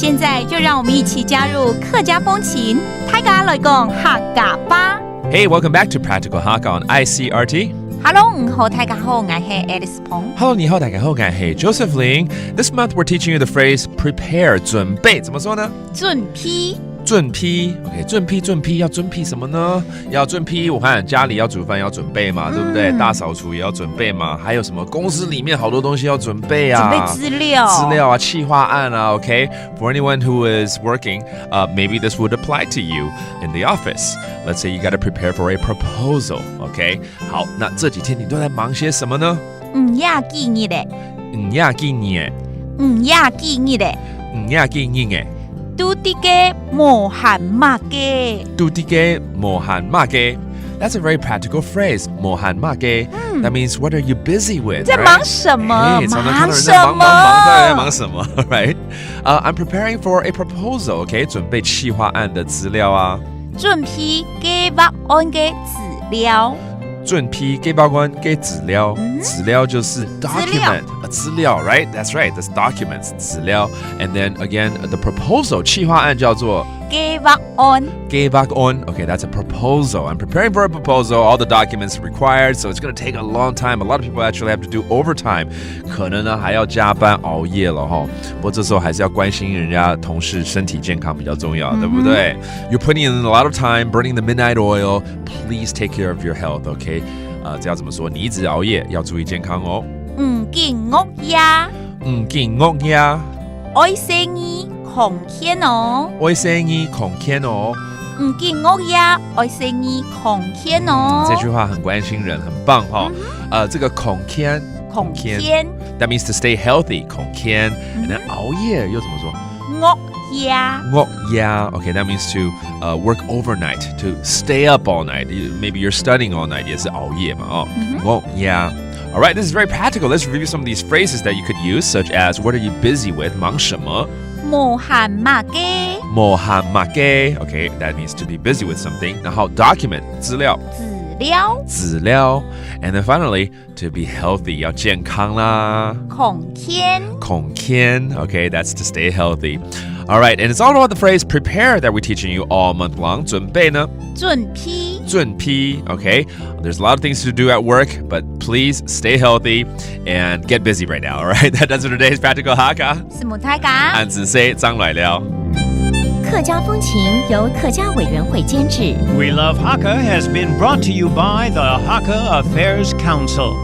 现在就让我们一起加入客家风情，大家来讲客家吧。Hey, welcome back to Practical Hakka on Icrt. Hello， 你好，大家好，我是 Alice Pong。Hello, 你好，大家好，我是 Joseph Ling. This month we're teaching you the phrase prepare 准备怎么说呢？准批。准批 ，OK， 准批要准批什么呢？要准批，我看家里要煮饭要准备嘛，对不对？大扫除也要准备嘛，还有什么公司里面好多东西要准备啊，准备资料啊，企划案啊 ，OK。For anyone who is working, maybe this would apply to you in the office. Let's say you got to prepare for a proposal, OK。好，那这几天你都在忙些什么呢？呀，记你的。呀，记你的。呀，记你的。呀，记你的。都啲嘅無限乜嘅，都啲嘅無限乜嘅。That's a very practical phrase. 無限乜嘅 That means what are you busy with? 在忙什麼？常常看到人在忙，在忙什麼 ？Right? I'm preparing for a proposal. OK， 準備企劃案的資料啊。準備計劃案嘅資料。準備計劃案嘅資料，資料就是 document， 資料 ，right? That's right. That's documents， 資料。And then again, the proposal 企劃案叫做計劃案。計劃案 ，okay, that's a proposal. I'm preparing for a proposal. All the documents required, so it's going to take a long time. A lot of people actually have to do overtime. 可能呢还要加班熬夜了哈。不过这时候还是要关心人家同事身体健康比较重要，对不对？ You're putting in a lot of time, burning the midnight oil. Please take care of your health, okay? 这要怎么说？你一直熬夜，要注意健康哦。見屋呀，見屋呀，愛生意窮天哦，愛生意窮天哦。見屋呀，愛生意窮天哦。这句话很關心人，很棒哈。这个窮天 ，that means to stay healthy， 窮天。那熬夜又怎么说？屋呀，屋呀 ，okay, that means to work overnight, to stay up all night. Maybe you're studying all night， 也是熬夜嘛哦。屋呀。All right, this is very practical. Let's review some of these phrases that you could use, such as what are you busy with? 忙什么？無限乜嘅？無限乜嘅 Okay, that means to be busy with something. 然後 document 資料。資料 And then finally, to be healthy 要健康啦。窮天 Okay, that's to stay healthy. All right, and it's all about the phrase prepare that we're teaching you all month long. 準備呢？準備 Okay, there's a lot of things to do at work, but please stay healthy and get busy right now. All right, that does it for today's Practical Hakka. 是母大家。俺只say 張來了。客家風情由客家委員會監製。 We Love Hakka has been brought to you by the Hakka Affairs Council.